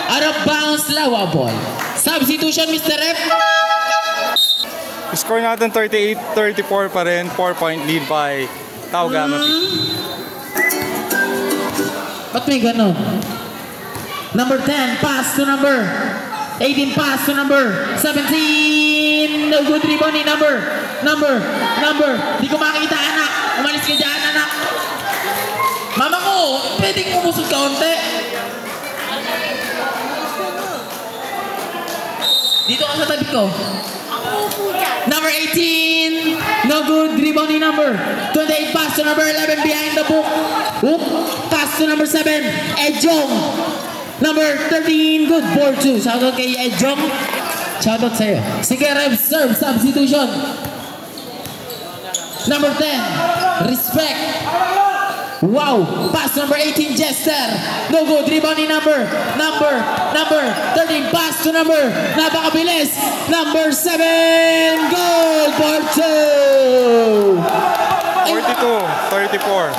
Out of bounds, Lawa ball. Substitution, Mr. Rep. Score natin 38-34 pa rin. 4-point lead by Tau Gamma P. Ba't may ganon? Number 10, pass to number 18, pass to number 17. No good rebound ni number. Di ko makita, anak. Umalis ka dyan, anak. Mama ko, pwedeng umusog ka unti. Dito ka sa tabi ko. Number 18. No good. Rebound ni number 28. Pass to number 11 behind the book. Pass to number 7. Ejong. Number 13. Good for 2. Shoutout kay Ejong. Shoutout sa'yo. Sige, serve. Substitution. Number 10. Respect. Wow. Pass number 18. Jester. No good. Rebound ni number 13. Pass to number. Napakabilis. Number 7. Goal for 2. 42-34.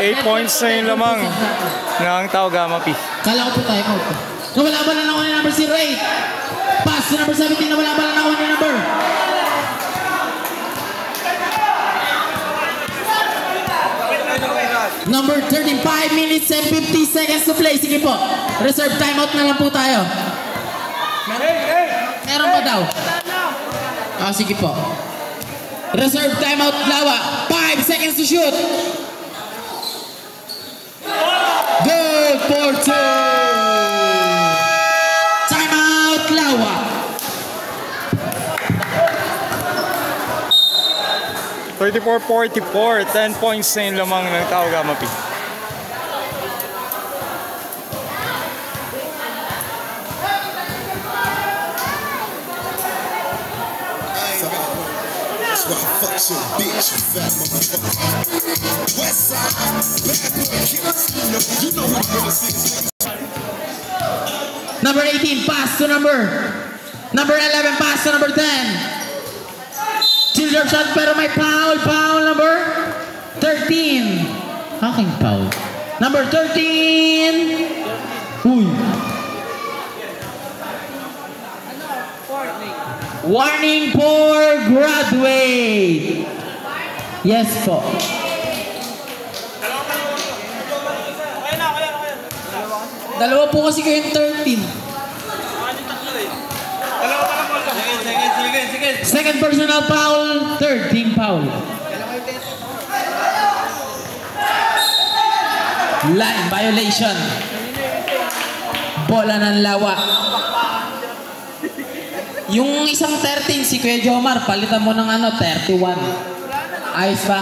8 points na yung lamang ng Tau Gamma P. Kala ko po tayo out. Nawala ba na ako ni number 08? Pass to number 17. Nawala ba na ako ni number? Number 13, 5 minutes and 50 seconds to play. Sige po. Reserve timeout na lang po tayo. Meron pa daw? Sige po. Reserve timeout, Lawa. 5 seconds to shoot. Good for 2. Timeout, Lawa. 34-44, 10 points na yung lamang ng Tao Gama P. That's why I fuck your bitch, you fat motherfucker. Westside, bad boy killers, you know who the realest is. Number 18, pass to number 11, pass to number 10. Children shot pero may foul. Foul number 13. Aking foul. Number 13. Uy. Warning for graduate. Yes po. Dalawa po kasi kayong 13. Second personal foul, third team foul. Line violation. Bola ng lawa. Yung isang 13, si Kuya Jomar, palitan mo ng 31. Ayos pa?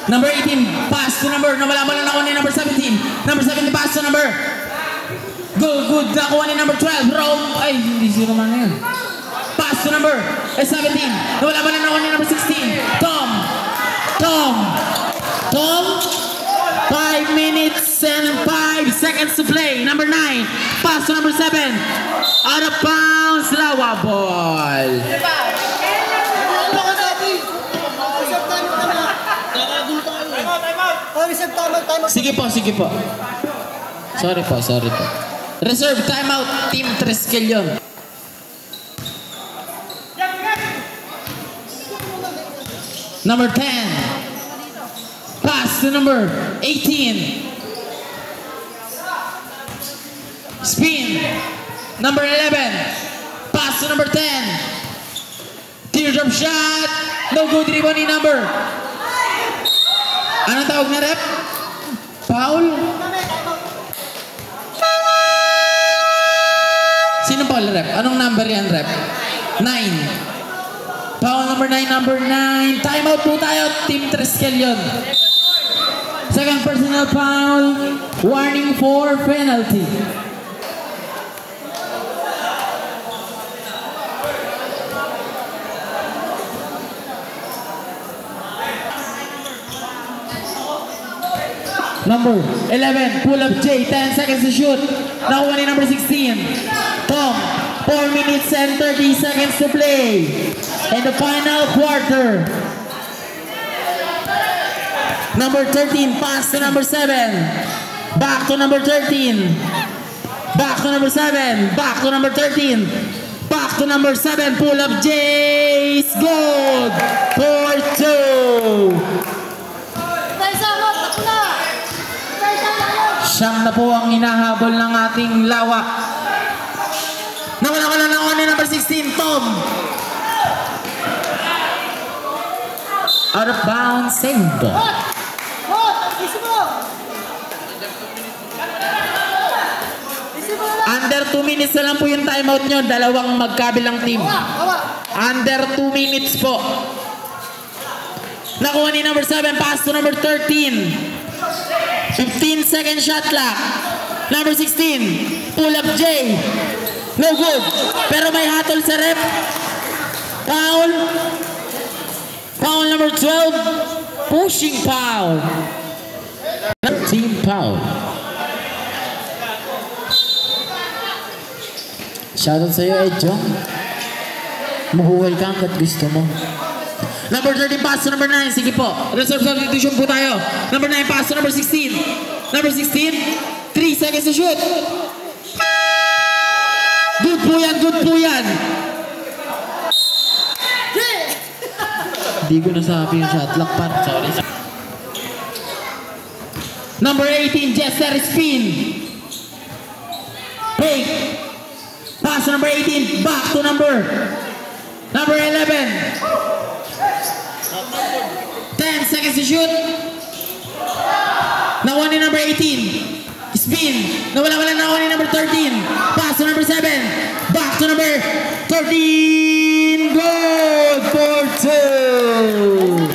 Number 18, pass to number, nawala lang ako ni number 17. Number 17, pass to number. Good, nakuha ni number 12. Roam, ay, hindi zero man na yun. Pass to number 17. Nawala lang ako ni number 16. Tom. 5 minutes and 5 seconds to play. Number 9, pass to number 7. Out of bounds, Lawa ball. Sige po. Sorry po. Reserve timeout, Team Treskel yun. Number 10. Pass to number 18. Spin. Number 11. Pass to number 10. Teardrop shot. No good, rebound ni number. Anong tawag na rep? Foul? Sino foul rep? Anong number yan rep? 9. Foul number 9, number 9. Timeout po tayo, Team Treskel yun. Second personal foul. Warning for penalty. Number 11, pull up J, 10 seconds to shoot. Nakuha ni number 16. Tom, 4 minutes and 30 seconds to play. In the final quarter. Number 13, pass to number 7. Back to number 13. Back to number 7. Back to number 13. Back to number 7, pull up J. Good. 4-2. Siyam na po ang hinahabol ng ating Lawa. Nawala na ako ni number 16, Tom. Out of bounds, save. Under 2 minutes na lang po yung timeout nyo. Dalawang magkabilang team. Under 2 minutes po. Nakuha ni number 7, pass to number 13. 15-second shot clock. Number 16, pull up J. No good. Pero may hatol sa rep. Foul. Foul number 12. Pushing foul. Team foul. Shoutout sa'yo, Edjo. Mahuhal ka hanggat gusto mo. Number 13, pass to number 9. Sige po. Reserve substitution po tayo. Number 9, pass to number 16. Number 16, 3 seconds to shoot. Good po yan. Hindi ko nasabi yung shot clock par. Sorry. Number 18, Jester spin. Break. Pass to number 18. Back to number 11. 10 seconds to shoot. Nakuha ni number 18. Spin. Nawala-wala na ako ni number 13. Pass to number 7. Back to number 13. Good for 2.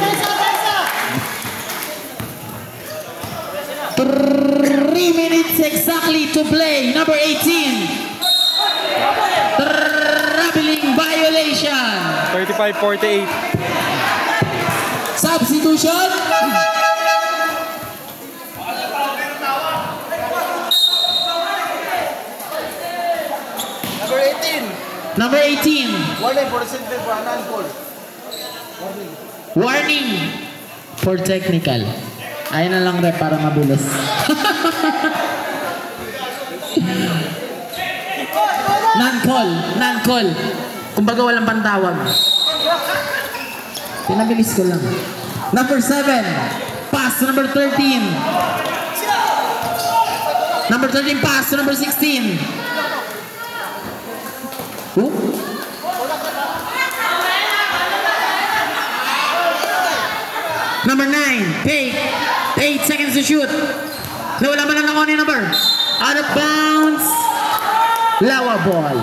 3 minutes exactly to play. Number 18. Traveling violation. 35-48. Substitution. Number 18. Warning for technical. Ayun na lang rin para mabulos. Non-call. Kumbaga walang pantawag. Pinabilis ko lang. Number 7. Pass to number 13. Number 13 pass to number 16. Who? Number 9. Take. 8 seconds to shoot. Nawala man lang ako ni number. Out of bounds. Lawa ball.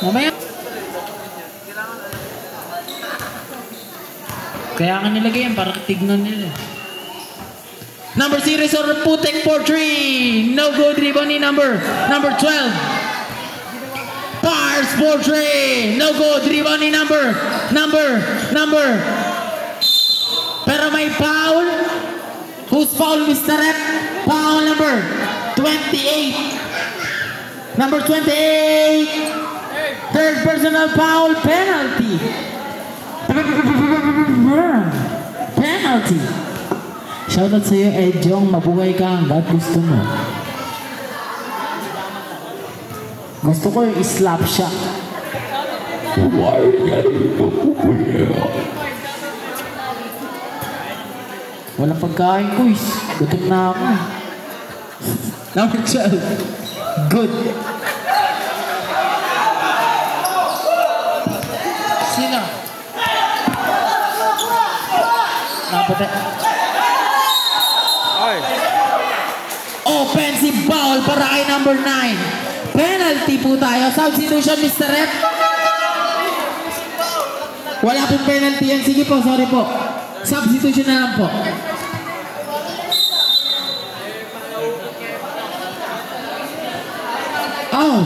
Mamaya. Kaya nga nilagay yan para tignan nila. Number 0 is Putek for 3. No good rebound ni number 12. Pars for 3. No good rebound ni number. Pero may foul. Who's foul, Mr. Rep? Foul number 28. Number 28. Third personal foul penalty. Penalty. Shoutout sa iyo, Edjong. Mabuhay ka hanggat gusto mo. Gusto ko yung slap shot. Walang pagkain ko, gutom na ako. Number 12. Good. Sino? Napate. Ay. Offensive foul para kay number 9. Penalty po tayo. Substitution, Mr. Rep. Wala pong penalty yan. Sige po, sorry po. Substitution na lang po. Oh.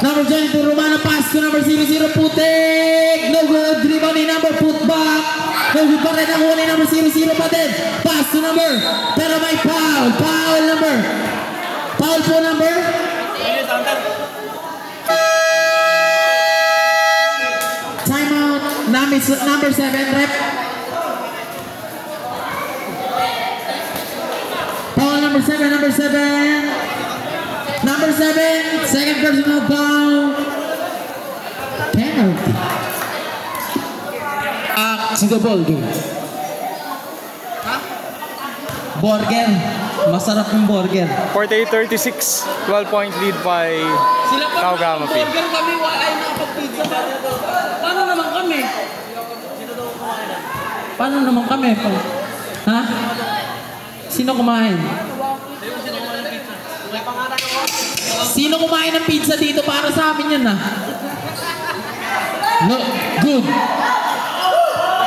Number 22, Romano pass to number 00, Putek. No good. Rebound ni number, put back. No good pa rin ako ni number 00 pa din. Pass to number. Pero may foul. Foul number. Foul po number. Timeout. Number 7, Rep. Foul number 7, number 7. Number 7, second personal foul. Penalty. To the ball game. Burger. Masarap yung burger. 48-36. 12-point lead by Taugama P. Burger kami, wala yung nakapag-pizza. Paano naman kami? Paano naman kami? Ha? Sino kumain? Sino kumain ng pizza dito? Para sa amin yan, ha? No, good.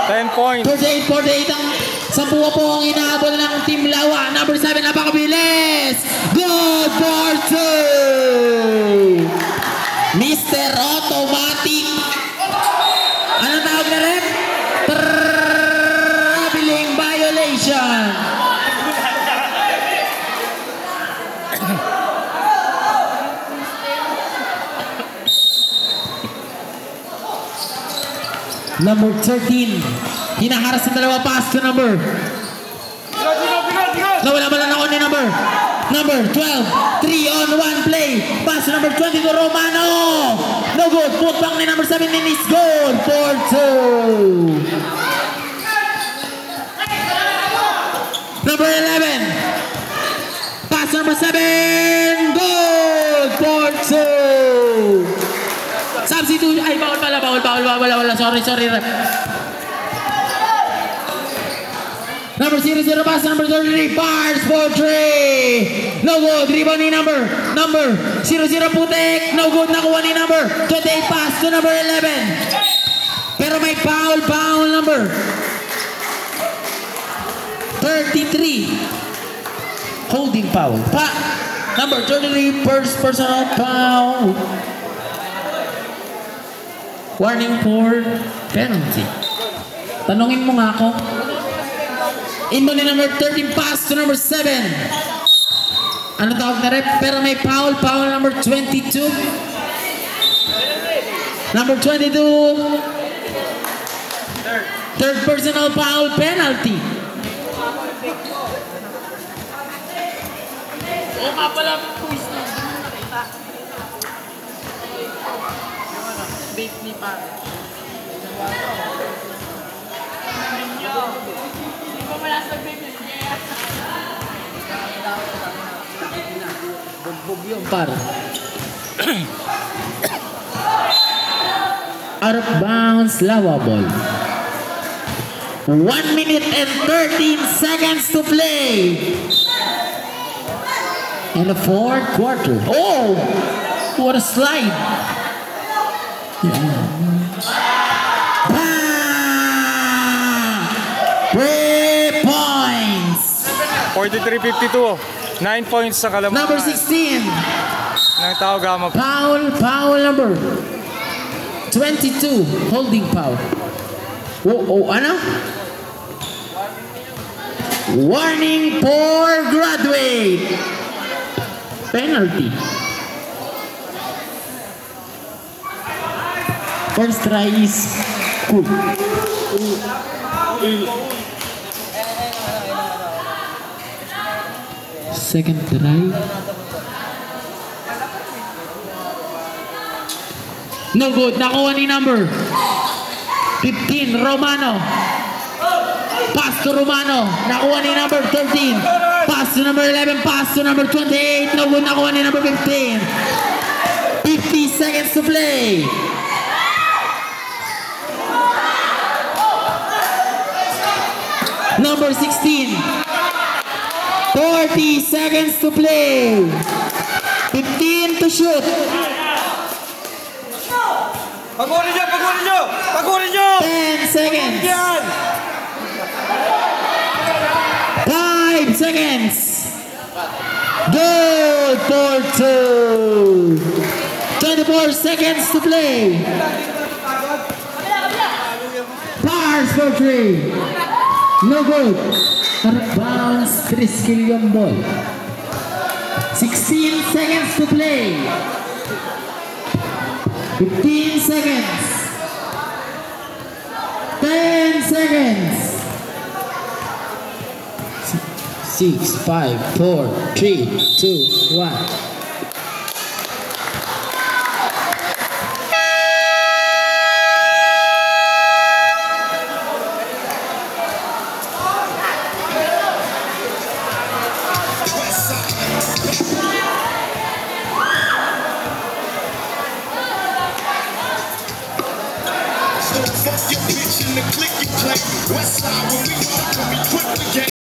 10 points. 48 ang sampuwa po ang inaabol ng Team Lawa. Number 7, napakabilis. Good for 2. Mr. Automatic. Anong tawag na rin? Traveling violation. Number 13. Hinaharas ng dalawa, pass to number. Nawala-wala na ako ni number 12. 3-on-1 play. Pass to number 22, Romano. No good. Put back ni number 17 is good for 2. Number 11. Pass to number 7. Good for 2. Substitute. Ay, bawal pala. Sorry. number 00 pass to number 33. Bars for 3. No good. Rebound ni number 00 putik. No good. Nakuha ni number 28 pass to number 11. Pero may foul number 33. Holding foul. Number 33, first personal foul. Warning for penalty. Tanungin mo nga ako. Inbound ni number 13, pass to number 7. Ano tawag na rep? Pero may foul number 22. Number 22. Third personal foul penalty. Oo nga pala, twist na. Nakita. Bait ni pare. Hindi pa mala sa bait niya. Bugbog yun, par. Out of bounds, Lawa ball. 1 minute and 13 seconds to play. In the fourth quarter. Oh! What a slide! Bam! 3 points! 43-52. 9 points sa kalamangan. Number 16. Ng Tao Gama. Foul number 22. Holding foul. Oh, ano? Warning for graduate. Penalty. First try is good. Second try. No good. Nakuha ni number 15, Romano. Pass to Romano. Nakuha ni number 13. Pass to number 11. Pass to number 28. No good. Nakuha ni number 15. 50 seconds to play. Number 16. 40 seconds to play. 15 to shoot. Pagurin nyo! 10 seconds. 5 seconds. Good for 2. 24 seconds to play. Bars for 3. No good. Bounce, Chris Killian ball. 16 seconds to play. 15 seconds. 10 seconds. 6, 5, 4, 3, 2, 1. Fuck your bitch in the click you play. West side when we all come equipped